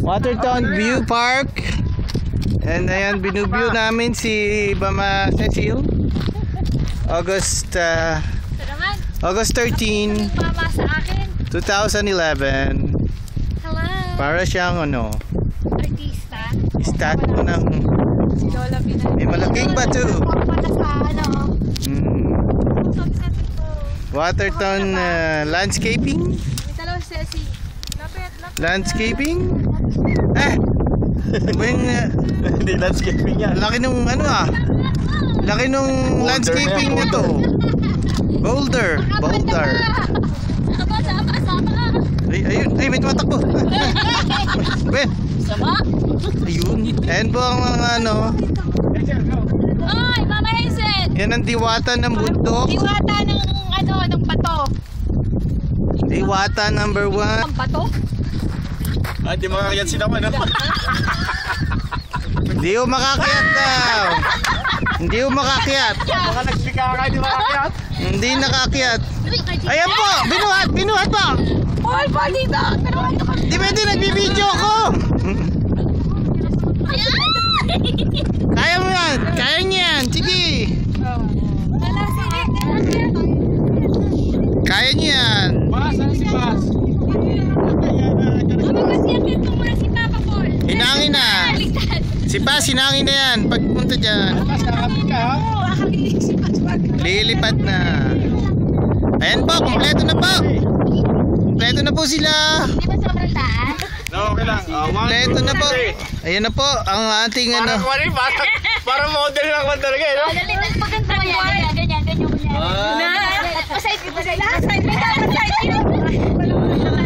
Waterton View Park. And ayan, binubview namin si Mama Cecil. August 13, 2011. Hello. Para siyang Artista. statue ng Si Lola Pinay. may malaking bato. Waterton landscaping. Landscaping? Hindi landscaping yan. Laki nung laki nung landscaping na to. Boulder. Ayun, may tumatakbo. Ayun. Ayan po ang mga Ay, Mama Hazel. yan ang diwata ng bundok. Diwata ng bato. Diwata number 1. Ang bato? Hindi makakayat sila man. Hindi ko makakyat daw. Hindi ko makakyat. Baka nagsika ka, hindi makakayat. Hindi nakakyat. Ayan po, binuhat po. Paul, dito. Di ba hindi nagbibideo ako? Kaya mo yan. Kaya niya yan. Sige. Wala, sige. Kaya niya yan. Bas, ano si Bas? Magkasyakin mo muna si Papa Paul. Hinangin na. Si Paz, hinangin na yan. Pagpunta dyan. Bas, kakapit ka ha? Lilipat na. Ayan po, kompleto na po. Kompleto na po sila. Di ba sobrang taas? No, okay lang. Kompleto na po. Ayan na po ang ating Parang model lang man talaga eh. Dali, magpaganda mo yan. Ganyan. Pasay ko.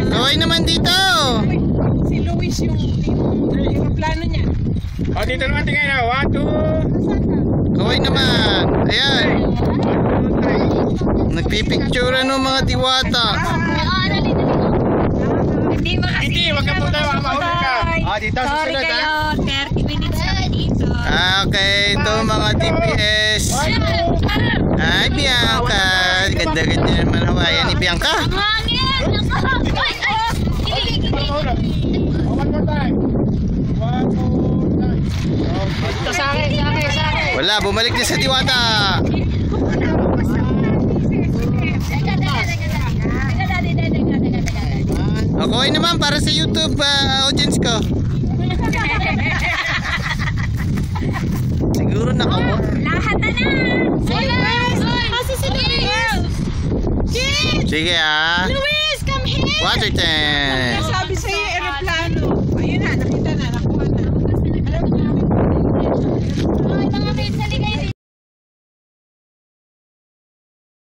Kaway naman dito. Si Luis yung plano niya. O, dito naman tingin na. 1, 2. Kaway naman. Ayan. Nagpipicture ng mga diwata. Dali. Hindi, wag ka po tayo. Mahulog ka. Dito Sorry susunod kayo. 30 minutes kami dito. Okay, ito mga DPS. Ay, Bianca. Ganda-ganda naman Hawaiian ni Bianca. Ang hangin! One more time. 1 more time. Ito sa akin. Wala, bumalik na sa diwata. Okay naman para sa YouTube audience ko. Siguro nakawa. Lahat na! Kasi si Luis! Sige Luis, come here! Water tank. Sabi sa'yo, aeroplano.